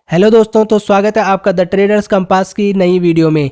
Hello दोस्तों, तो स्वागत है आपका द ट्रेडर्स कंपास की नई वीडियो में।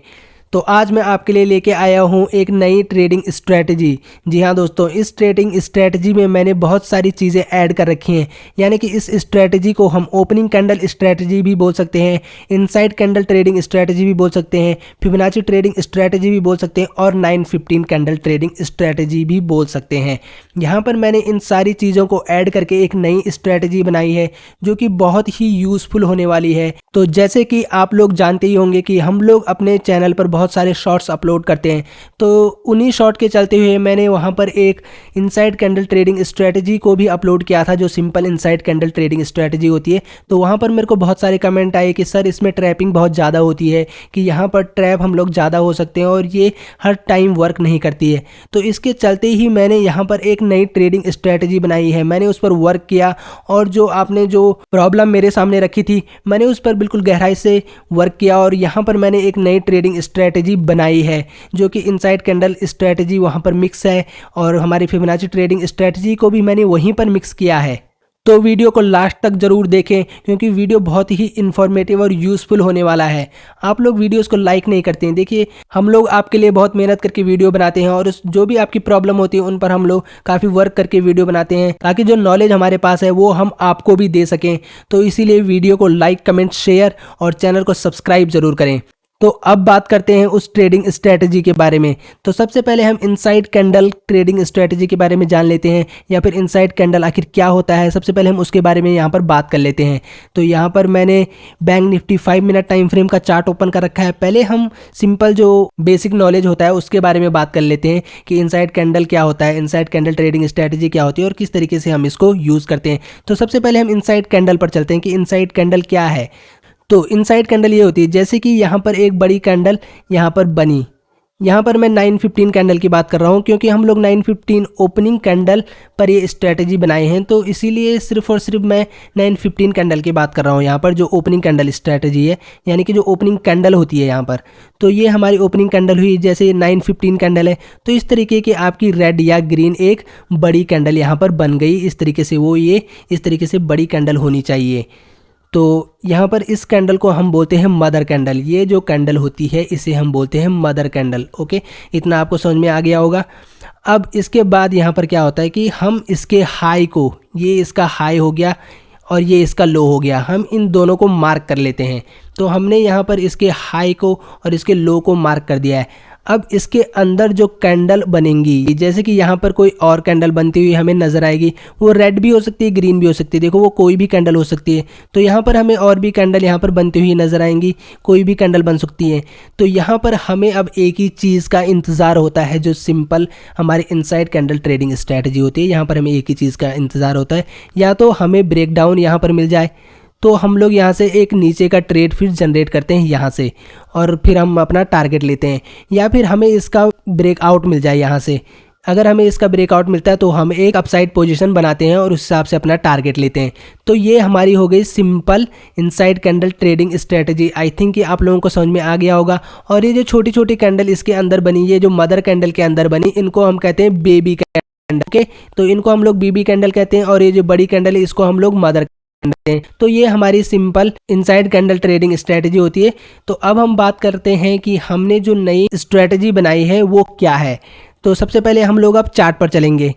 तो आज मैं आपके लिए लेके आया हूँ एक नई ट्रेडिंग स्ट्रेटजी। जी हाँ दोस्तों, इस ट्रेडिंग स्ट्रेटजी में मैंने बहुत सारी चीज़ें ऐड कर रखी हैं। यानी कि इस स्ट्रेटजी को हम ओपनिंग कैंडल स्ट्रेटजी भी बोल सकते हैं, इनसाइड कैंडल ट्रेडिंग स्ट्रेटजी भी बोल सकते हैं, फिबोनाची ट्रेडिंग स्ट्रेटजी भी बोल सकते हैं और 915 कैंडल ट्रेडिंग स्ट्रेटजी भी बोल सकते हैं। यहाँ पर मैंने इन सारी चीज़ों को ऐड करके एक नई स्ट्रेटजी बनाई है जो कि बहुत ही यूज़फुल होने वाली है। तो जैसे कि आप लोग जानते ही होंगे कि हम लोग अपने चैनल पर बहुत सारे शॉर्ट्स अपलोड करते हैं, तो उन्हीं शॉर्ट के चलते हुए मैंने वहाँ पर एक इनसाइड कैंडल ट्रेडिंग स्ट्रेटजी को भी अपलोड किया था, जो simple inside candle trading strategy होती है। तो वहाँ पर मेरे को बहुत सारे कमेंट आए कि सर इसमें ट्रैपिंग बहुत ज़्यादा होती है, कि यहाँ पर ट्रैप हम लोग ज़्यादा हो सकते हैं और ये हर टाइम वर्क नहीं करती है। तो इसके चलते ही मैंने यहाँ पर एक नई ट्रेडिंग स्ट्रेटजी बनाई है। मैंने उस पर वर्क किया और जो आपने जो प्रॉब्लम मेरे सामने रखी थी, मैंने उस पर बिल्कुल गहराई से वर्क किया और यहाँ पर मैंने एक नई ट्रेडिंग स्ट्रेटजी बनाई है जो कि इनसाइड कैंडल स्ट्रेटजी वहाँ पर मिक्स है और हमारी फिबोनाची ट्रेडिंग स्ट्रेटजी को भी मैंने वहीं पर मिक्स किया है। तो वीडियो को लास्ट तक ज़रूर देखें क्योंकि वीडियो बहुत ही इन्फॉर्मेटिव और यूज़फुल होने वाला है। आप लोग वीडियोस को लाइक नहीं करते हैं। देखिए, हम लोग आपके लिए बहुत मेहनत करके वीडियो बनाते हैं और जो भी आपकी प्रॉब्लम होती है उन पर हम लोग काफ़ी वर्क करके वीडियो बनाते हैं ताकि जो नॉलेज हमारे पास है वो हम आपको भी दे सकें। तो इसीलिए वीडियो को लाइक, कमेंट, शेयर और चैनल को सब्सक्राइब ज़रूर करें। तो अब बात करते हैं उस ट्रेडिंग स्ट्रेटजी के बारे में। तो सबसे पहले हम इनसाइड कैंडल ट्रेडिंग स्ट्रेटजी के बारे में जान लेते हैं, या फिर इनसाइड कैंडल आखिर क्या होता है। सबसे पहले हम उसके बारे में यहाँ पर बात कर लेते हैं। तो यहाँ पर मैंने bank Nifty 5 minute time frame का चार्ट ओपन कर रखा है। पहले हम सिंपल जो बेसिक नॉलेज होता है उसके बारे में बात कर लेते हैं कि इनसाइड कैंडल क्या होता है, इनसाइड कैंडल ट्रेडिंग स्ट्रेटजी क्या होती है और किस तरीके से हम इसको यूज़ करते हैं। तो सबसे पहले हम इनसाइड कैंडल पर चलते हैं कि इनसाइड कैंडल क्या है। तो इनसाइड कैंडल ये होती है, जैसे कि यहाँ पर एक बड़ी कैंडल यहाँ पर बनी। यहाँ पर मैं 915 कैंडल की बात कर रहा हूँ क्योंकि हम लोग 915 ओपनिंग कैंडल पर ये स्ट्रेटजी बनाए हैं, तो इसीलिए सिर्फ और सिर्फ मैं 915 कैंडल की बात कर रहा हूँ यहाँ पर, जो ओपनिंग कैंडल स्ट्रेटजी है, यानी कि जो ओपनिंग कैंडल होती है यहाँ पर। तो ये हमारी ओपनिंग कैंडल हुई, जैसे ये 915 कैंडल है। तो इस तरीके की आपकी रेड या ग्रीन एक बड़ी कैंडल यहाँ पर बन गई। इस तरीके से इस तरीके से बड़ी कैंडल होनी चाहिए। तो यहाँ पर इस कैंडल को हम बोलते हैं मदर कैंडल। ये जो कैंडल होती है इसे हम बोलते हैं मदर कैंडल। ओके, इतना आपको समझ में आ गया होगा। अब इसके बाद यहाँ पर क्या होता है कि हम इसके हाई को, ये इसका हाई हो गया और ये इसका लो हो गया, हम इन दोनों को मार्क कर लेते हैं। तो हमने यहाँ पर इसके हाई को और इसके लो को मार्क कर दिया है। अब इसके अंदर जो कैंडल बनेंगी, जैसे कि यहाँ पर कोई और कैंडल बनती हुई हमें नज़र आएगी, वो रेड भी हो सकती है, ग्रीन भी हो सकती है। देखो, वो कोई भी कैंडल हो सकती है। तो यहाँ पर हमें और भी कैंडल यहाँ पर बनती हुई नज़र आएंगी, कोई भी कैंडल बन सकती है। तो यहाँ पर हमें अब एक ही चीज़ का इंतज़ार होता है, जो सिंपल हमारी इनसाइड कैंडल ट्रेडिंग स्ट्रेटजी होती है। यहाँ पर हमें एक ही चीज़ का इंतज़ार होता है, या तो हमें ब्रेकडाउन यहाँ पर मिल जाए, तो हम लोग यहाँ से एक नीचे का ट्रेड फिर जनरेट करते हैं यहाँ से, और फिर हम अपना टारगेट लेते हैं, या फिर हमें इसका ब्रेकआउट मिल जाए यहाँ से। अगर हमें इसका ब्रेकआउट मिलता है तो हम एक अपसाइड पोजीशन बनाते हैं और उस हिसाब से अपना टारगेट लेते हैं। तो ये हमारी हो गई simple inside candle trading strategy. I think कि आप लोगों को समझ में आ गया होगा। और ये जो छोटी छोटी कैंडल इसके अंदर बनी, ये जो मदर कैंडल के अंदर बनी, इनको हम कहते हैं बेबी कैंडल। ओके, तो इनको हम लोग बेबी कैंडल कहते हैं, और ये जो बड़ी कैंडल है इसको हम लोग मदर। तो ये हमारी simple inside candle trading strategy होती है। तो अब हम बात करते हैं कि हमने जो नई स्ट्रेटजी बनाई है वो क्या है। तो सबसे पहले हम लोग अब चार्ट पर चलेंगे।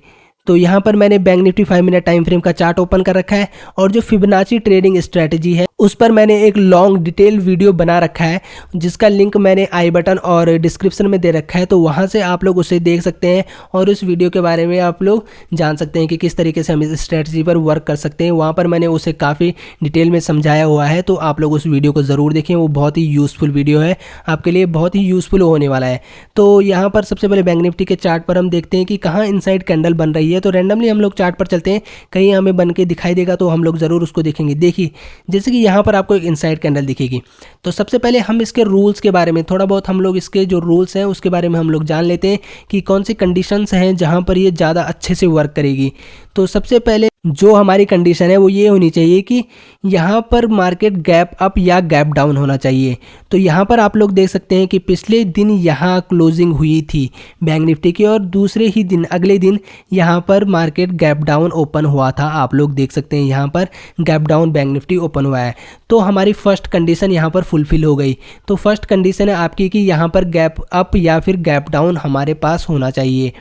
तो यहाँ पर मैंने bank Nifty 5 minute time frame का चार्ट ओपन कर रखा है, और जो फिबोनाची ट्रेडिंग स्ट्रेटजी है उस पर मैंने एक लॉन्ग डिटेल वीडियो बना रखा है, जिसका लिंक मैंने आई बटन और डिस्क्रिप्शन में दे रखा है। तो वहाँ से आप लोग उसे देख सकते हैं और उस वीडियो के बारे में आप लोग जान सकते हैं कि किस तरीके से हम इस स्ट्रेटजी पर वर्क कर सकते हैं। वहाँ पर मैंने उसे काफ़ी डिटेल में समझाया हुआ है, तो आप लोग उस वीडियो को ज़रूर देखें। वो बहुत ही यूज़फुल वीडियो है, आपके लिए बहुत ही यूज़फुल होने वाला है। तो यहाँ पर सबसे पहले बैंक निफ्टी के चार्ट पर हम देखते हैं कि कहाँ इनसाइड कैंडल बन रही है। तो रैंडमली हम लोग चार्ट पर चलते हैं, कहीं हमें बन के दिखाई देगा तो हम लोग ज़रूर उसको देखेंगे। देखिए, जैसे कि यहाँ पर आपको एक इनसाइड कैंडल दिखेगी। तो सबसे पहले हम इसके रूल्स के बारे में थोड़ा बहुत, हम लोग इसके जो रूल्स हैं उसके बारे में हम लोग जान लेते हैं कि कौन सी कंडीशंस हैं जहाँ पर ये ज़्यादा अच्छे से वर्क करेगी। तो सबसे पहले जो हमारी कंडीशन है वो ये होनी चाहिए कि यहाँ पर मार्केट गैप अप या गैप डाउन होना चाहिए। तो यहाँ पर आप लोग देख सकते हैं कि पिछले दिन यहाँ क्लोजिंग हुई थी बैंक निफ्टी की और दूसरे ही दिन अगले दिन यहाँ पर मार्केट गैप डाउन ओपन हुआ था। आप लोग देख सकते हैं यहाँ पर gap down bank Nifty open हुआ है। तो हमारी फर्स्ट कंडीशन यहाँ पर फुलफिल हो गई। तो फर्स्ट कंडीशन है आपकी कि यहाँ पर गैप अप या फिर गैप डाउन हमारे पास होना चाहिए।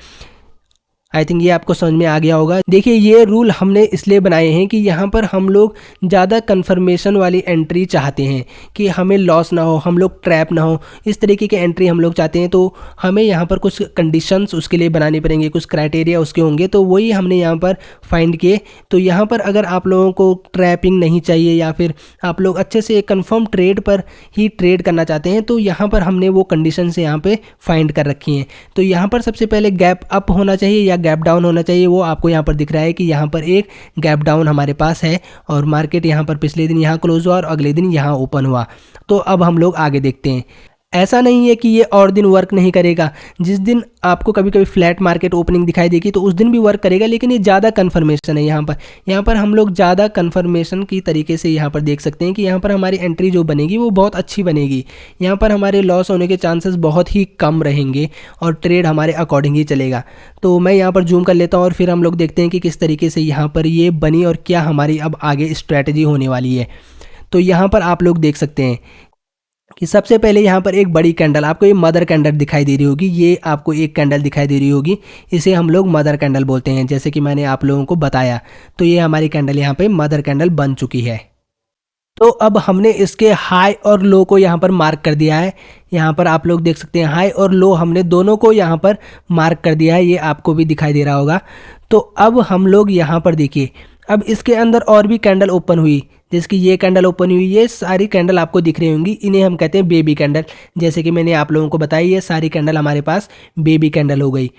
आई थिंक ये आपको समझ में आ गया होगा। देखिए ये रूल हमने इसलिए बनाए हैं कि यहाँ पर हम लोग ज़्यादा कन्फर्मेशन वाली एंट्री चाहते हैं कि हमें लॉस ना हो, हम लोग ट्रैप ना हो, इस तरीके की एंट्री हम लोग चाहते हैं। तो हमें यहाँ पर कुछ कंडीशंस उसके लिए बनाने पड़ेंगे, कुछ क्राइटेरिया उसके होंगे, तो वही हमने यहाँ पर फाइंड किए। तो यहाँ पर अगर आप लोगों को ट्रैपिंग नहीं चाहिए या फिर आप लोग अच्छे से एक कन्फर्म ट्रेड पर ही ट्रेड करना चाहते हैं, तो यहाँ पर हमने वो कंडीशन से यहाँ पे फाइंड कर रखी हैं। तो यहाँ पर सबसे पहले गैप अप होना चाहिए या गैप डाउन होना चाहिए। वो आपको यहाँ पर दिख रहा है कि यहाँ पर एक गैप डाउन हमारे पास है और मार्केट यहाँ पर पिछले दिन यहाँ क्लोज हुआ और अगले दिन यहाँ ओपन हुआ। तो अब हम लोग आगे देखते हैं। ऐसा नहीं है कि ये और दिन वर्क नहीं करेगा। जिस दिन आपको कभी कभी फ्लैट मार्केट ओपनिंग दिखाई देगी तो उस दिन भी वर्क करेगा, लेकिन ये ज़्यादा कन्फर्मेशन है। यहाँ पर हम लोग ज़्यादा कन्फर्मेशन की तरीके से यहाँ पर देख सकते हैं कि यहाँ पर हमारी एंट्री जो बनेगी वो बहुत अच्छी बनेगी। यहाँ पर हमारे लॉस होने के चांसेस बहुत ही कम रहेंगे और ट्रेड हमारे अकॉर्डिंग ही चलेगा। तो मैं यहाँ पर जूम कर लेता हूँ और फिर हम लोग देखते हैं कि किस तरीके से यहाँ पर ये बनी और क्या हमारी अब आगे स्ट्रैटेजी होने वाली है। तो यहाँ पर आप लोग देख सकते हैं कि सबसे पहले यहाँ पर एक बड़ी कैंडल, आपको ये मदर कैंडल दिखाई दे रही होगी। ये आपको एक कैंडल दिखाई दे रही होगी, इसे हम लोग मदर कैंडल बोलते हैं, जैसे कि मैंने आप लोगों को बताया। तो ये हमारी कैंडल यहाँ पे मदर कैंडल बन चुकी है। तो अब हमने इसके हाई और लो को यहाँ पर मार्क कर दिया है। यहाँ पर आप लोग देख सकते हैं हाई और लो हमने दोनों को यहाँ पर मार्क कर दिया है, ये आपको भी दिखाई दे रहा होगा। तो अब हम लोग यहाँ पर देखिए, अब इसके अंदर और भी कैंडल ओपन हुई, जैसे कि ये कैंडल ओपन हुई, ये सारी कैंडल आपको दिख रही होंगी, इन्हें हम कहते हैं बेबी कैंडल। जैसे कि मैंने आप लोगों को बताया, ये सारी कैंडल हमारे पास बेबी कैंडल हो गई।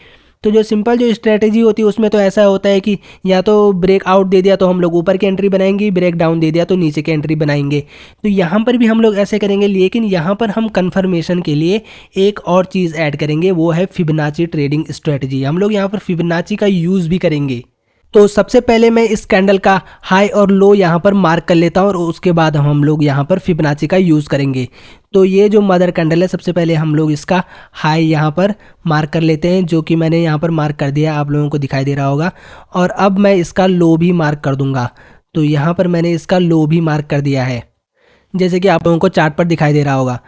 तो जो सिंपल जो स्ट्रैटेजी होती है उसमें तो ऐसा होता है कि या तो ब्रेक आउट दे दिया तो हम लोग ऊपर की एंट्री बनाएंगे, ब्रेक डाउन दे दिया तो नीचे की एंट्री बनाएंगे। तो यहाँ पर भी हम लोग ऐसे करेंगे, लेकिन यहाँ पर हम कंफर्मेशन के लिए एक और चीज़ ऐड करेंगे, वो है फिबोनाची ट्रेडिंग स्ट्रैटेजी। हम लोग यहाँ पर फिबोनाची का यूज़ भी करेंगे। तो सबसे पहले मैं इस कैंडल का हाई और लो यहाँ पर मार्क कर लेता हूँ और उसके बाद हम लोग यहाँ पर फिबोनाची का यूज़ करेंगे। तो ये जो मदर कैंडल है, सबसे पहले हम लोग इसका हाई यहाँ पर मार्क कर लेते हैं, जो कि मैंने यहाँ पर मार्क कर दिया, आप लोगों को दिखाई दे रहा होगा। और अब मैं इसका लो भी मार्क कर दूंगा। तो यहाँ पर मैंने इसका लो भी मार्क कर दिया है, जैसे कि आप लोगों को चार्ट पर दिखाई दे रहा होगा।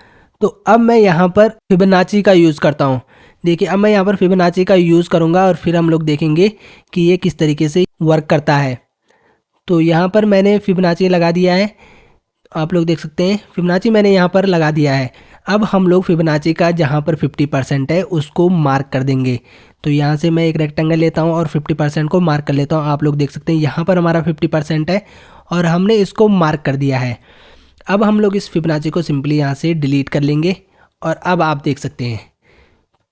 तो अब मैं यहाँ पर फिबोनाची का यूज़ करता हूँ। देखिए अब मैं यहाँ पर फिबोनाची का यूज़ करूँगा और फिर हम लोग देखेंगे कि ये किस तरीके से वर्क करता है। तो यहाँ पर मैंने फिबोनाची लगा दिया है, आप लोग देख सकते हैं फिबोनाची मैंने यहाँ पर लगा दिया है। अब हम लोग फिबोनाची का जहाँ पर 50% है उसको मार्क कर देंगे। तो यहाँ से मैं एक रेक्टेंगल लेता हूँ और 50% को मार्क कर लेता हूँ। आप लोग देख सकते हैं यहाँ पर हमारा 50% है और हमने इसको मार्क कर दिया है। अब हम लोग इस फिबोनाची को सिंपली यहाँ से डिलीट कर लेंगे और अब आप देख सकते हैं।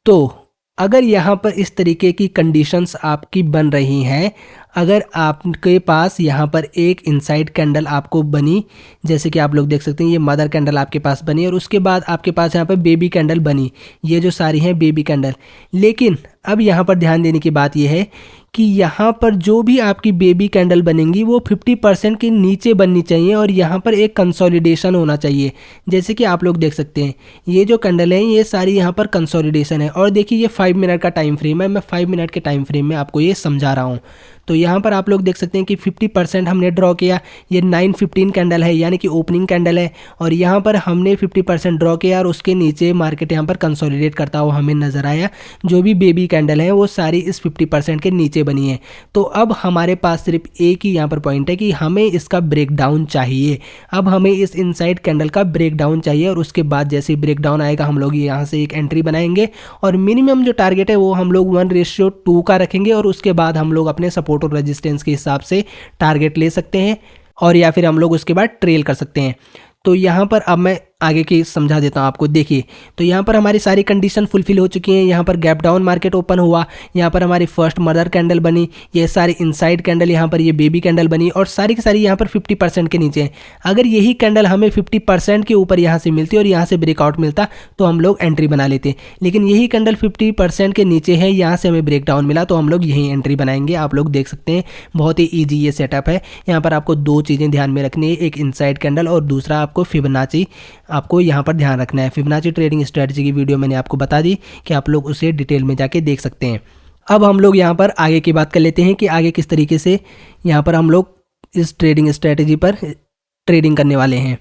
तो अगर यहाँ पर इस तरीके की कंडीशंस आपकी बन रही हैं, अगर आपके पास यहाँ पर एक इनसाइड कैंडल आपको बनी, जैसे कि आप लोग देख सकते हैं ये मदर कैंडल आपके पास बनी और उसके बाद आपके पास यहाँ पर बेबी कैंडल बनी, ये जो सारी हैं बेबी कैंडल। लेकिन अब यहाँ पर ध्यान देने की बात यह है कि यहाँ पर जो भी आपकी बेबी कैंडल बनेंगी वो 50% के नीचे बननी चाहिए और यहाँ पर एक कंसोलिडेशन होना चाहिए। जैसे कि आप लोग देख सकते हैं ये जो कैंडल है ये सारी यहाँ पर कंसोलिडेशन है। और देखिए ये 5 मिनट का टाइम फ्रेम है, मैं 5 मिनट के टाइम फ्रेम में आपको ये समझा रहा हूँ। तो यहाँ पर आप लोग देख सकते हैं कि 50% हमने ड्रॉ किया, ये 9:15 कैंडल है यानी कि ओपनिंग कैंडल है। और यहाँ पर हमने 50% ड्रॉ किया और उसके नीचे मार्केट यहाँ पर कंसोलिडेट करता हुआ हमें नजर आया। जो भी बेबी कैंडल है वो सारी इस 50% के नीचे बनी है। तो अब हमारे पास सिर्फ एक ही यहाँ पर पॉइंट है कि हमें इसका ब्रेक डाउन चाहिए। अब हमें इस इनसाइड कैंडल का ब्रेक डाउन चाहिए और उसके बाद जैसे ही ब्रेक डाउन आएगा हम लोग यहाँ से एक एंट्री बनाएंगे और मिनिमम जो टारगेट है वो हम लोग 1:2 का रखेंगे और उसके बाद हम लोग अपने सपोर्ट और रेजिस्टेंस के हिसाब से टारगेट ले सकते हैं और या फिर हम लोग उसके बाद ट्रेल कर सकते हैं। तो यहाँ पर अब मैं आगे की समझा देता हूँ आपको। देखिए, तो यहाँ पर हमारी सारी कंडीशन फुलफिल हो चुकी हैं। यहाँ पर गैप डाउन मार्केट ओपन हुआ, यहाँ पर हमारी फर्स्ट मदर कैंडल बनी, ये सारी इनसाइड कैंडल, यहाँ पर ये बेबी कैंडल बनी और सारी की सारी यहाँ पर 50% के नीचे है। अगर यही कैंडल हमें 50% के ऊपर यहाँ से मिलती और यहाँ से ब्रेकआउट मिलता तो हम लोग एंट्री बना लेते, लेकिन यही कैंडल 50% के नीचे है, यहाँ से हमें ब्रेकडाउन मिला तो हम लोग यही एंट्री बनाएंगे। आप लोग देख सकते हैं बहुत ही ईजी ये सेटअप है। यहाँ पर आपको दो चीज़ें ध्यान में रखनी है, एक इनसाइड कैंडल और दूसरा आपको फिबोनाची आपको यहाँ पर ध्यान रखना है। फिबोनाची ट्रेडिंग स्ट्रेटजी की वीडियो मैंने आपको बता दी कि आप लोग उसे डिटेल में जाके देख सकते हैं। अब हम लोग यहाँ पर आगे की बात कर लेते हैं कि आगे किस तरीके से यहाँ पर हम लोग इस ट्रेडिंग स्ट्रेटजी पर ट्रेडिंग करने वाले हैं।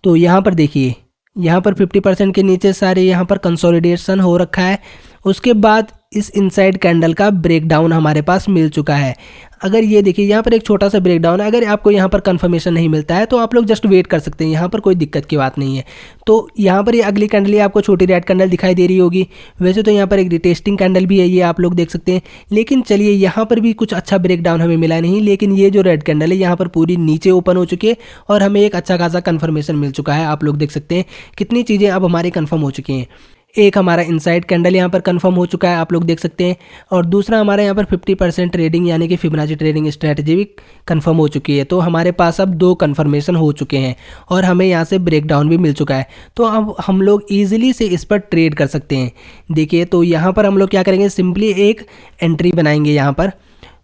तो यहाँ पर देखिए, यहाँ पर 50% के नीचे सारे यहाँ पर कंसोलिडेशन हो रखा है। उसके बाद इस इनसाइड कैंडल का ब्रेकडाउन हमारे पास मिल चुका है। अगर ये देखिए यहाँ पर एक छोटा सा ब्रेकडाउन है, अगर आपको यहाँ पर कंफर्मेशन नहीं मिलता है तो आप लोग जस्ट वेट कर सकते हैं, यहाँ पर कोई दिक्कत की बात नहीं है। तो यहाँ पर ये अगली कैंडल, ये आपको छोटी रेड कैंडल दिखाई दे रही होगी। वैसे तो यहाँ पर एक रिटेस्टिंग कैंडल भी है, ये आप लोग देख सकते हैं, लेकिन चलिए यहाँ पर भी कुछ अच्छा ब्रेकडाउन हमें मिला नहीं। लेकिन ये जो रेड कैंडल है यहाँ पर पूरी नीचे ओपन हो चुकी है और हमें एक अच्छा खासा कन्फर्मेशन मिल चुका है। आप लोग देख सकते हैं कितनी चीज़ें अब हमारी कन्फर्म हो चुकी हैं। एक हमारा इनसाइड कैंडल यहाँ पर कंफर्म हो चुका है, आप लोग देख सकते हैं, और दूसरा हमारा यहाँ पर 50% ट्रेडिंग यानी कि फिबोनाची ट्रेडिंग स्ट्रैटेजी भी कंफर्म हो चुकी है। तो हमारे पास अब दो कंफर्मेशन हो चुके हैं और हमें यहाँ से ब्रेकडाउन भी मिल चुका है। तो अब हम लोग ईजिली से इस पर ट्रेड कर सकते हैं। देखिए, तो यहाँ पर हम लोग क्या करेंगे, सिंपली एक एंट्री बनाएंगे यहाँ पर।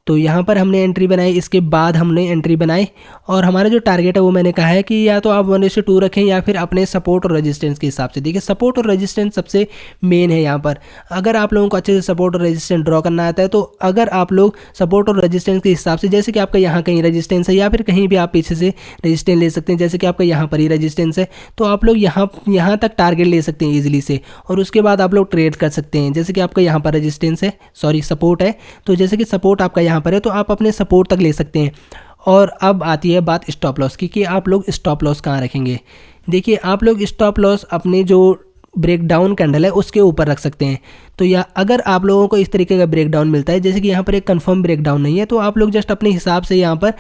तो यहाँ पर हमने एंट्री बनाई, इसके बाद हमने एंट्री बनाई और हमारा जो टारगेट है वो मैंने कहा है कि या तो आप 1:2 रखें या फिर अपने सपोर्ट और रेजिस्टेंस के हिसाब से। देखिए, सपोर्ट और रेजिस्टेंस सबसे मेन है यहाँ पर। अगर आप लोगों को अच्छे से सपोर्ट और रेजिस्टेंस ड्रॉ करना आता है तो अगर आप लोग सपोर्ट और रेजिस्टेंस के हिसाब से, जैसे कि आपका यहाँ कहीं रेजिस्टेंस है या फिर कहीं भी आप पीछे से रेजिस्टेंस ले सकते हैं, जैसे कि आपका यहाँ पर ही रेजिस्टेंस है, तो आप लोग यहाँ तक टारगेट ले सकते हैं ईजिली से और उसके बाद आप लोग ट्रेड कर सकते हैं। जैसे कि आपका यहाँ पर रेजिस्टेंस है, सॉरी सपोर्ट है, तो जैसे कि सपोर्ट आपका यहाँ पर है तो आप अपने सपोर्ट तक ले सकते हैं। और अब आती है बात स्टॉप लॉस की कि आप लोग स्टॉप लॉस कहाँ रखेंगे। देखिए, आप लोग स्टॉप लॉस अपने जो ब्रेकडाउन कैंडल है उसके ऊपर रख सकते हैं। तो या अगर आप लोगों को इस तरीके का ब्रेकडाउन मिलता है, जैसे कि यहाँ पर एक कंफर्म ब्रेकडाउन नहीं है, तो आप लोग जस्ट अपने हिसाब से यहाँ पर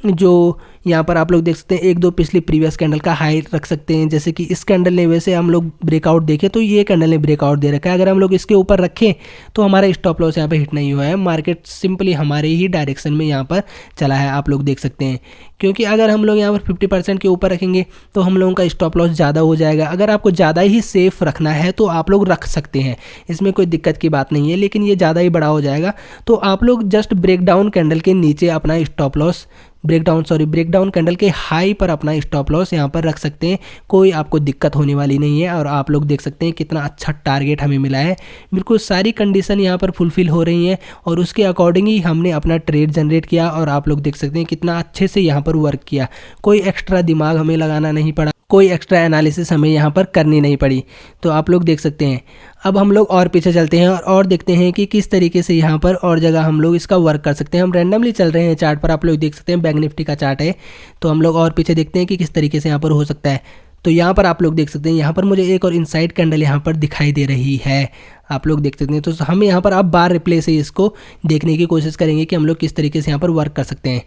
जो यहाँ पर आप लोग देख सकते हैं एक दो पिछली प्रीवियस कैंडल का हाई रख सकते हैं। जैसे कि इस कैंडल ने, वैसे हम लोग ब्रेकआउट देखें तो ये कैंडल ने ब्रेकआउट दे रखा है, अगर हम लोग इसके ऊपर रखें तो हमारा स्टॉप लॉस यहाँ पे हिट नहीं हुआ है, मार्केट सिंपली हमारे ही डायरेक्शन में यहाँ पर चला है, आप लोग देख सकते हैं। क्योंकि अगर हम लोग यहाँ पर 50% के ऊपर रखेंगे तो हम लोगों का स्टॉप लॉस ज़्यादा हो जाएगा। अगर आपको ज़्यादा ही सेफ रखना है तो आप लोग रख सकते हैं, इसमें कोई दिक्कत की बात नहीं है, लेकिन ये ज़्यादा ही बड़ा हो जाएगा। तो आप लोग जस्ट ब्रेकडाउन कैंडल के नीचे अपना स्टॉप लॉस, ब्रेकडाउन कैंडल के हाई पर अपना स्टॉप लॉस यहाँ पर रख सकते हैं, कोई आपको दिक्कत होने वाली नहीं है। और आप लोग देख सकते हैं कितना अच्छा टारगेट हमें मिला है, बिल्कुल सारी कंडीशन यहाँ पर फुलफिल हो रही हैं और उसके अकॉर्डिंग ही हमने अपना ट्रेड जनरेट किया। और आप लोग देख सकते हैं कितना अच्छे से यहाँ पर वर्क किया, कोई एक्स्ट्रा दिमाग हमें लगाना नहीं पड़ा, कोई एक्स्ट्रा एनालिसिस हमें यहाँ पर करनी नहीं पड़ी। तो आप लोग देख सकते हैं। अब हम लोग और पीछे चलते हैं और देखते हैं कि किस तरीके से यहाँ पर और जगह हम लोग इसका वर्क कर सकते हैं। हम रैंडमली चल रहे हैं चार्ट पर, आप लोग देख सकते हैं बैंक निफ्टी का चार्ट है। तो हम लोग और पीछे देखते हैं कि किस तरीके से यहाँ पर हो सकता है। तो यहाँ पर आप लोग देख सकते हैं, यहाँ पर मुझे एक और इनसाइड कैंडल यहाँ पर दिखाई दे रही है, आप लोग देख सकते हैं। तो हम यहाँ पर अब बार रिप्ले से इसको देखने की कोशिश करेंगे कि हम लोग किस तरीके से यहाँ पर वर्क कर सकते हैं।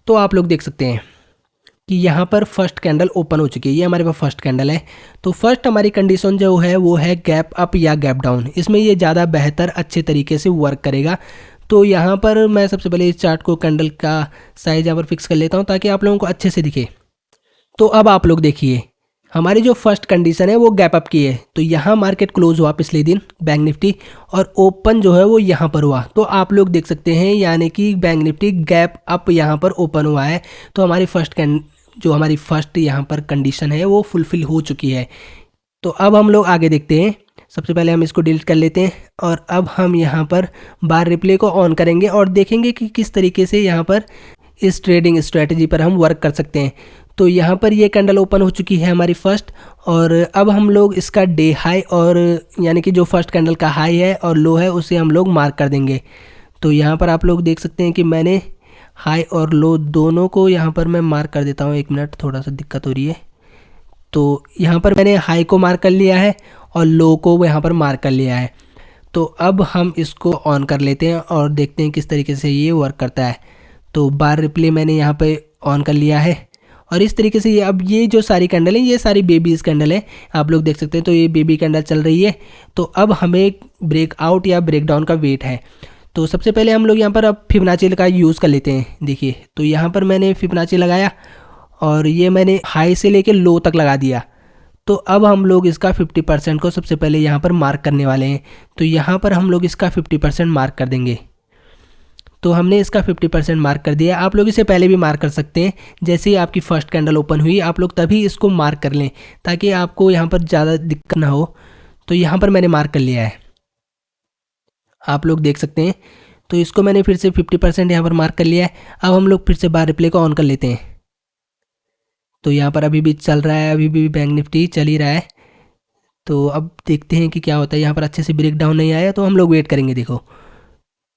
तो आप लोग देख सकते हैं कि यहाँ पर फर्स्ट कैंडल ओपन हो चुकी है, ये हमारे पास फर्स्ट कैंडल है। तो फर्स्ट हमारी कंडीशन जो है वो है गैप अप या गैप डाउन, इसमें ये ज़्यादा बेहतर अच्छे तरीके से वर्क करेगा। तो यहाँ पर मैं सबसे पहले इस चार्ट को कैंडल का साइज यहाँ पर फिक्स कर लेता हूँ ताकि आप लोगों को अच्छे से दिखे। तो अब आप लोग देखिए, हमारी जो फर्स्ट कंडीशन है वो गैप अप की है। तो यहाँ मार्केट क्लोज हुआ पिछले दिन बैंक निफ्टी और ओपन जो है वो यहाँ पर हुआ। तो आप लोग देख सकते हैं यानी कि बैंक निफ्टी गैप अप यहाँ पर ओपन हुआ है। तो हमारी फर्स्ट यहाँ पर कंडीशन है वो फुलफिल हो चुकी है। तो अब हम लोग आगे देखते हैं। सबसे पहले हम इसको डिलीट कर लेते हैं और अब हम यहाँ पर बार रिप्ले को ऑन करेंगे और देखेंगे कि किस तरीके से यहाँ पर इस ट्रेडिंग स्ट्रेटजी पर हम वर्क कर सकते हैं। तो यहाँ पर ये कैंडल ओपन हो चुकी है हमारी फर्स्ट, और अब हम लोग इसका डे हाई और यानी कि जो फर्स्ट कैंडल का हाई है और लो है उसे हम लोग मार्क कर देंगे। तो यहाँ पर आप लोग देख सकते हैं कि मैंने हाई और लो दोनों को यहाँ पर मैं मार्क कर देता हूँ। एक मिनट, थोड़ा सा दिक्कत हो रही है। तो यहाँ पर मैंने हाई को मार्क कर लिया है और लो को यहाँ पर मार्क कर लिया है। तो अब हम इसको ऑन कर लेते हैं और देखते हैं किस तरीके से ये वर्क करता है। तो बार रिप्ले मैंने यहाँ पे ऑन कर लिया है और इस तरीके से ये अब ये जो सारी कैंडल है ये सारी बेबीज कैंडल है, आप लोग देख सकते हैं। तो ये बेबी कैंडल चल रही है। तो अब हमें ब्रेकआउट या ब्रेकडाउन का वेट है। तो सबसे पहले हम लोग यहाँ पर अब फिबोनाची का यूज़ कर लेते हैं। देखिए तो यहाँ पर मैंने फिबोनाची लगाया और ये मैंने हाई से लेके लो तक लगा दिया। तो अब हम लोग इसका 50% को सबसे पहले यहाँ पर मार्क करने वाले हैं। तो यहाँ पर हम लोग इसका 50% मार्क कर देंगे। तो हमने इसका 50% मार्क कर दिया। आप लोग इसे पहले भी मार्क कर सकते हैं, जैसे ही आपकी फर्स्ट कैंडल ओपन हुई आप लोग तभी इसको मार्क कर लें ताकि आपको यहाँ पर ज़्यादा दिक्कत ना हो। तो यहाँ पर मैंने मार्क कर लिया है, आप लोग देख सकते हैं। तो इसको मैंने फिर से 50% यहाँ पर मार्क कर लिया है। अब हम लोग फिर से बार रिप्ले को ऑन कर लेते हैं। तो यहाँ पर अभी भी चल रहा है, अभी भी बैंक निफ्टी चल ही रहा है। तो अब देखते हैं कि क्या होता है। यहाँ पर अच्छे से ब्रेक डाउन नहीं आया तो हम लोग वेट करेंगे। देखो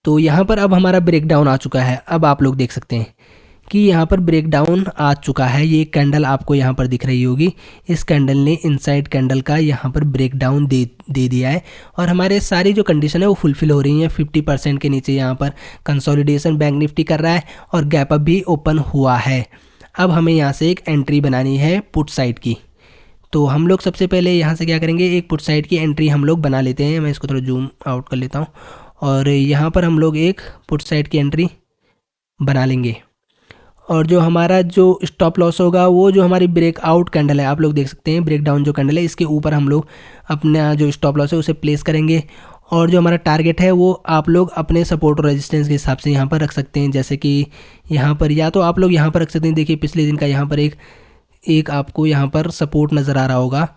तो यहाँ पर अब हमारा ब्रेक डाउन आ चुका है। अब आप लोग देख सकते हैं कि यहाँ पर ब्रेक डाउन आ चुका है। ये कैंडल आपको यहाँ पर दिख रही होगी, इस कैंडल ने इनसाइड कैंडल का यहाँ पर ब्रेक डाउन दे दिया है और हमारे सारी जो कंडीशन है वो फुलफिल हो रही हैं। 50% के नीचे यहाँ पर कंसोलिडेशन बैंक निफ्टी कर रहा है और गैप अप भी ओपन हुआ है। अब हमें यहाँ से एक एंट्री बनानी है पुट साइड की। तो हम लोग सबसे पहले यहाँ से क्या करेंगे, एक पुट साइड की एंट्री हम लोग बना लेते हैं। मैं इसको थोड़ा जूम आउट कर लेता हूँ और यहाँ पर हम लोग एक पुट साइड की एंट्री बना लेंगे। और जो हमारा जो स्टॉप लॉस होगा वो जो हमारी ब्रेकआउट कैंडल है, आप लोग देख सकते हैं ब्रेक डाउन जो कैंडल है इसके ऊपर हम लोग अपना जो स्टॉप लॉस है उसे प्लेस करेंगे। और जो हमारा टारगेट है वो आप लोग अपने सपोर्ट और रेजिस्टेंस के हिसाब से यहाँ पर रख सकते हैं। जैसे कि यहाँ पर या तो आप लोग यहाँ पर रख सकते हैं। देखिए पिछले दिन का यहाँ पर एक आपको यहाँ पर सपोर्ट नज़र आ रहा होगा।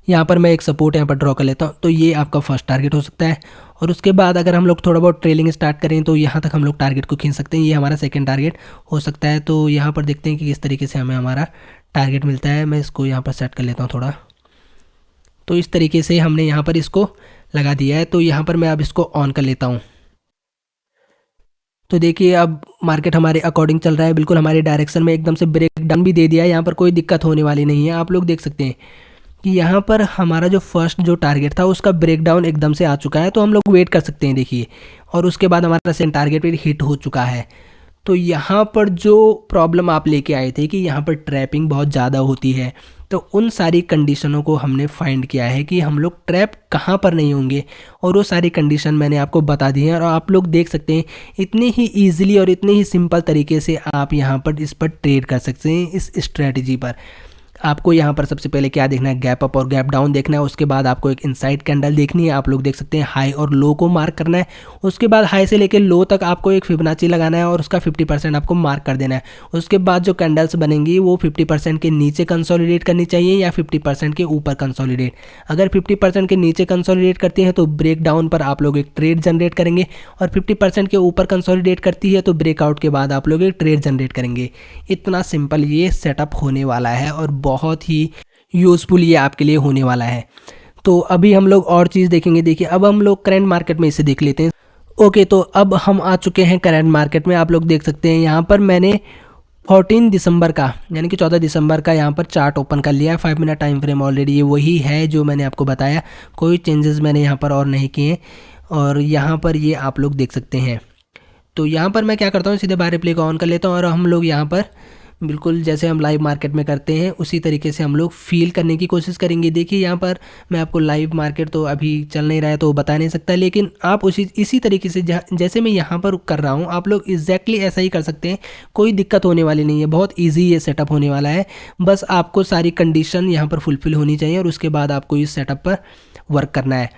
यहाँ पर मैं एक सपोर्ट यहाँ पर ड्रॉ कर लेता हूँ। तो ये आपका फर्स्ट टारगेट हो सकता है। और उसके बाद अगर हम लोग थोड़ा बहुत ट्रेलिंग स्टार्ट करें तो यहाँ तक हम लोग टारगेट को खींच सकते हैं। ये हमारा सेकंड टारगेट हो सकता है। तो यहाँ पर देखते हैं कि किस तरीके से हमें हमारा टारगेट मिलता है। मैं इसको यहाँ पर सेट कर लेता हूँ थोड़ा। तो इस तरीके से हमने यहाँ पर इसको लगा दिया है। तो यहाँ पर मैं अब इसको ऑन कर लेता हूँ। तो देखिए अब मार्केट हमारे अकॉर्डिंग चल रहा है, बिल्कुल हमारे डायरेक्शन में एकदम से ब्रेक डाउन भी दे दिया है। यहाँ पर कोई दिक्कत होने वाली नहीं है। आप लोग देख सकते हैं कि यहाँ पर हमारा जो फर्स्ट जो टारगेट था उसका ब्रेकडाउन एकदम से आ चुका है। तो हम लोग वेट कर सकते हैं देखिए। और उसके बाद हमारा सेकंड टारगेट भी हिट हो चुका है। तो यहाँ पर जो प्रॉब्लम आप लेके आए थे कि यहाँ पर ट्रैपिंग बहुत ज़्यादा होती है, तो उन सारी कंडीशनों को हमने फाइंड किया है कि हम लोग ट्रैप कहाँ पर नहीं होंगे। और वो सारी कंडीशन मैंने आपको बता दी है और आप लोग देख सकते हैं इतनी ही ईजिली और इतने ही सिंपल तरीके से आप यहाँ पर इस पर ट्रेड कर सकते हैं इस स्ट्रैटेजी पर। आपको यहाँ पर सबसे पहले क्या देखना है, गैप अप और गैप डाउन देखना है। उसके बाद आपको एक इनसाइड कैंडल देखनी है। आप लोग देख सकते हैं हाई और लो को मार्क करना है। उसके बाद हाई से लेकर लो तक आपको एक फिबोनाची लगाना है और उसका 50% आपको मार्क कर देना है। उसके बाद जो कैंडल्स बनेंगी वो 50% के नीचे कंसोलिडेट करनी चाहिए या 50% के ऊपर कंसोलिडेट। अगर 50% के नीचे कंसोलिडेट करती है तो ब्रेक डाउन पर आप लोग एक ट्रेड जनरेट करेंगे और 50% के ऊपर कंसोलिडेट करती है तो ब्रेकआउट के बाद आप लोग एक ट्रेड जनरेट करेंगे। इतना सिंपल ये सेटअप होने वाला है और बहुत ही यूज़फुल ये आपके लिए होने वाला है। तो अभी हम लोग और चीज़ देखेंगे। देखिए अब हम लोग करंट मार्केट में इसे देख लेते हैं। ओके तो अब हम आ चुके हैं करंट मार्केट में। आप लोग देख सकते हैं यहाँ पर मैंने 14 दिसंबर का यानी कि 14 दिसंबर का यहाँ पर चार्ट ओपन कर लिया है। 5 मिनट टाइम फ्रेम ऑलरेडी ये वही है जो मैंने आपको बताया, कोई चेंजेस मैंने यहाँ पर और नहीं किए। और यहाँ पर ये आप लोग देख सकते हैं। तो यहाँ पर मैं क्या करता हूँ, सीधे बाहर रिप्ले को ऑन कर लेता हूँ और हम लोग यहाँ पर बिल्कुल जैसे हम लाइव मार्केट में करते हैं उसी तरीके से हम लोग फील करने की कोशिश करेंगे। देखिए यहाँ पर मैं आपको लाइव मार्केट तो अभी चल नहीं रहा है तो बता नहीं सकता, लेकिन आप इसी तरीके से जैसे मैं यहाँ पर कर रहा हूँ आप लोग एग्जैक्टली ऐसा ही कर सकते हैं। कोई दिक्कत होने वाली नहीं है, बहुत ईजी ये सेटअप होने वाला है। बस आपको सारी कंडीशन यहाँ पर फुलफिल होनी चाहिए और उसके बाद आपको इस सेटअप पर वर्क करना है।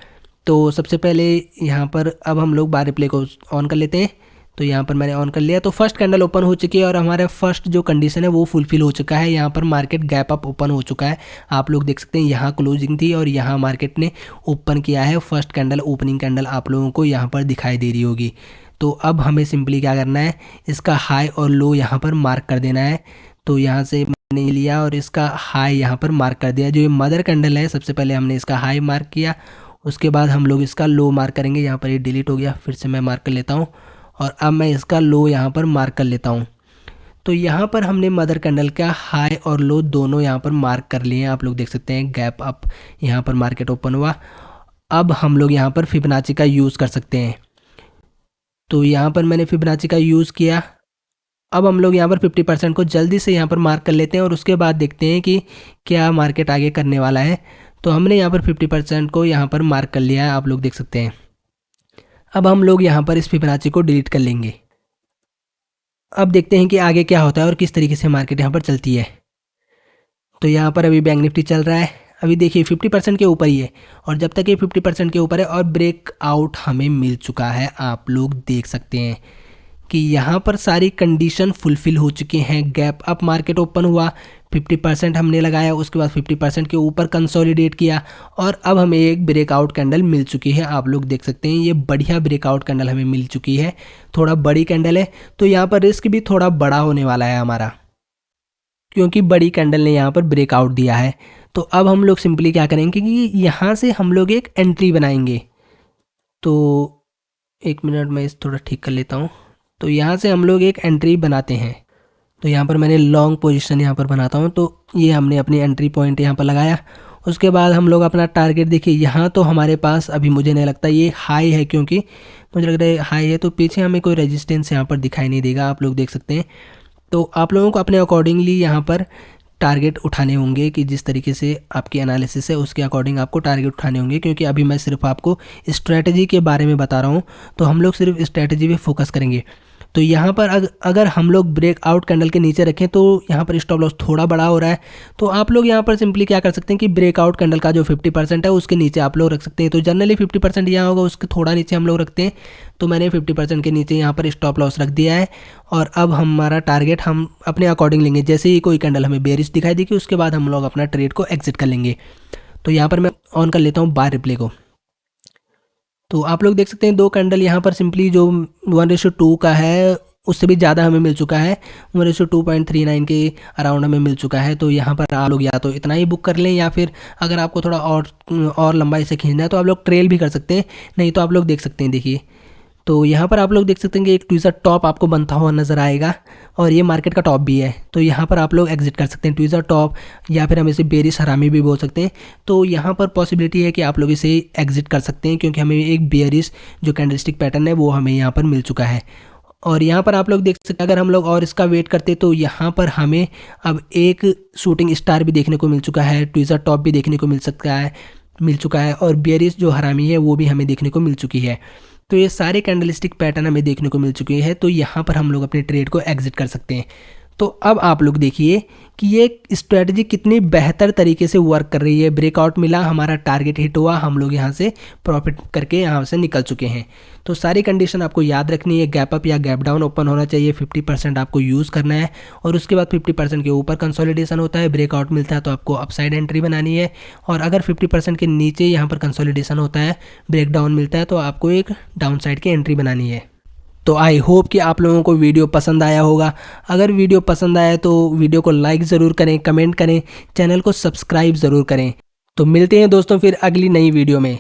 तो सबसे पहले यहाँ पर अब हम लोग बार रिप्ले को ऑन कर लेते हैं। तो यहाँ पर मैंने ऑन कर लिया। तो फर्स्ट कैंडल ओपन हो चुकी है और हमारा फर्स्ट जो कंडीशन है वो फुलफिल हो चुका है। यहाँ पर मार्केट गैप अप ओपन हो चुका है। आप लोग देख सकते हैं यहाँ क्लोजिंग थी और यहाँ मार्केट ने ओपन किया है। फर्स्ट कैंडल ओपनिंग कैंडल आप लोगों को यहाँ पर दिखाई दे रही होगी। तो अब हमें सिंपली क्या करना है, इसका हाई और लो यहाँ पर मार्क कर देना है। तो यहाँ से मैंने लिया और इसका हाई यहाँ पर मार्क कर दिया। जो ये मदर कैंडल है सबसे पहले हमने इसका हाई मार्क किया, उसके बाद हम लोग इसका लो मार्क करेंगे। यहाँ पर ये डिलीट हो गया, फिर से मैं मार्क कर लेता हूँ और अब मैं इसका लो यहाँ पर मार्क कर लेता हूँ। तो यहाँ पर हमने मदर कैंडल का हाई और लो दोनों यहाँ पर मार्क कर लिए हैं। आप लोग देख सकते हैं गैप अप यहाँ पर मार्केट ओपन हुआ। अब हम लोग यहाँ पर फिबोनाची का यूज़ कर सकते हैं। तो यहाँ पर मैंने फिबोनाची का यूज़ किया। अब हम लोग यहाँ पर 50% को जल्दी से यहाँ पर मार्क कर लेते हैं और उसके बाद देखते हैं कि क्या मार्केट आगे करने वाला है। तो हमने यहाँ पर 50% को यहाँ पर मार्क कर लिया है, आप लोग देख सकते हैं। अब हम लोग यहाँ पर इस फिबोनाची को डिलीट कर लेंगे। अब देखते हैं कि आगे क्या होता है और किस तरीके से मार्केट यहाँ पर चलती है। तो यहाँ पर अभी बैंक निफ्टी चल रहा है, अभी देखिए 50% के ऊपर ही है और जब तक ये 50% के ऊपर है और ब्रेकआउट हमें मिल चुका है, आप लोग देख सकते हैं कि यहाँ पर सारी कंडीशन फुलफिल हो चुकी हैं। गैप अप मार्केट ओपन हुआ, 50% हमने लगाया, उसके बाद 50% के ऊपर कंसोलिडेट किया और अब हमें एक ब्रेकआउट कैंडल मिल चुकी है। आप लोग देख सकते हैं ये बढ़िया ब्रेकआउट कैंडल हमें मिल चुकी है, थोड़ा बड़ी कैंडल है, तो यहाँ पर रिस्क भी थोड़ा बड़ा होने वाला है हमारा, क्योंकि बड़ी कैंडल ने यहाँ पर ब्रेकआउट दिया है। तो अब हम लोग सिंपली क्या करेंगे कि यहाँ से हम लोग एक एंट्री बनाएंगे। तो एक मिनट मैं इस थोड़ा ठीक कर लेता हूँ। तो यहाँ से हम लोग एक एंट्री बनाते हैं। तो यहाँ पर मैंने लॉन्ग पोजीशन यहाँ पर बनाता हूँ। तो ये हमने अपनी एंट्री पॉइंट यहाँ पर लगाया। उसके बाद हम लोग अपना टारगेट देखिए, यहाँ तो हमारे पास अभी मुझे नहीं लगता ये हाई है, क्योंकि मुझे लग रहा है हाई है, तो पीछे हमें कोई रेजिस्टेंस यहाँ पर दिखाई नहीं देगा, आप लोग देख सकते हैं। तो आप लोगों को अपने अकॉर्डिंगली यहाँ पर टारगेट उठाने होंगे कि जिस तरीके से आपकी एनालिसिस है उसके अकॉर्डिंग आपको टारगेट उठाने होंगे, क्योंकि अभी मैं सिर्फ आपको स्ट्रैटेजी के बारे में बता रहा हूँ। तो हम लोग सिर्फ स्ट्रैटेजी पे फोकस करेंगे। तो यहाँ पर अगर हम लोग ब्रेकआउट कैंडल के नीचे रखें तो यहाँ पर स्टॉप लॉस थोड़ा बड़ा हो रहा है। तो आप लोग यहाँ पर सिंपली क्या कर सकते हैं कि ब्रेकआउट कैंडल का जो 50% है उसके नीचे आप लोग रख सकते हैं। तो जनरली 50% यहाँ होगा, उसके थोड़ा नीचे हम लोग रखते हैं। तो मैंने 50% के नीचे यहाँ पर स्टॉप लॉस रख दिया है और अब हमारा टारगेट हम अपने अकॉर्डिंग लेंगे। जैसे ही कोई कैंडल हमें बेरिश दिखाई देगी उसके बाद हम लोग अपना ट्रेड को एग्जिट कर लेंगे। तो यहाँ पर मैं ऑन कर लेता हूँ बाय रिप्ले को। तो आप लोग देख सकते हैं दो कैंडल यहाँ पर सिंपली जो 1:2 का है उससे भी ज़्यादा हमें मिल चुका है, 1:2.39 के अराउंड हमें मिल चुका है। तो यहाँ पर आप लोग या तो इतना ही बुक कर लें या फिर अगर आपको थोड़ा और लंबाई से खींचना है तो आप लोग ट्रेल भी कर सकते हैं, नहीं तो आप लोग देख सकते हैं। देखिए तो यहाँ पर आप लोग देख सकते हैं कि एक ट्वीज़र टॉप आपको बनता हुआ नज़र आएगा और ये मार्केट का टॉप भी है। तो यहाँ पर आप लोग एग्जिट कर सकते हैं, ट्वीज़र टॉप, या फिर हम इसे बेरिश हरामी भी बोल सकते हैं। तो यहाँ पर पॉसिबिलिटी है कि आप लोग इसे एग्जिट कर सकते हैं, क्योंकि हमें एक बेरिश जो कैंडलस्टिक पैटर्न है वो हमें यहाँ पर मिल चुका है। और यहाँ पर आप लोग देख सकते हैं अगर हम लोग और इसका वेट करते तो यहाँ पर हमें अब एक शूटिंग स्टार भी देखने को मिल चुका है, ट्वीज़र टॉप भी देखने को मिल चुका है और बेरिश जो हरामी है वो भी हमें देखने को मिल चुकी है। तो ये सारे कैंडलस्टिक पैटर्न हमें देखने को मिल चुके हैं। तो यहाँ पर हम लोग अपने ट्रेड को एग्जिट कर सकते हैं। तो अब आप लोग देखिए कि ये स्ट्रेटजी कितनी बेहतर तरीके से वर्क कर रही है। ब्रेकआउट मिला, हमारा टारगेट हिट हुआ, हम लोग यहाँ से प्रॉफिट करके यहाँ से निकल चुके हैं। तो सारी कंडीशन आपको याद रखनी है, गैप अप या गैप डाउन ओपन होना चाहिए, 50% आपको यूज़ करना है और उसके बाद 50% के ऊपर कंसोलिडेशन होता है, ब्रेकआउट मिलता है तो आपको अपसाइड एंट्री बनानी है और अगर 50% के नीचे यहाँ पर कंसोलिडेशन होता है, ब्रेक डाउन मिलता है तो आपको एक डाउन साइड की एंट्री बनानी है। तो आई होप कि आप लोगों को वीडियो पसंद आया होगा। अगर वीडियो पसंद आया तो वीडियो को लाइक ज़रूर करें, कमेंट करें, चैनल को सब्सक्राइब ज़रूर करें। तो मिलते हैं दोस्तों फिर अगली नई वीडियो में।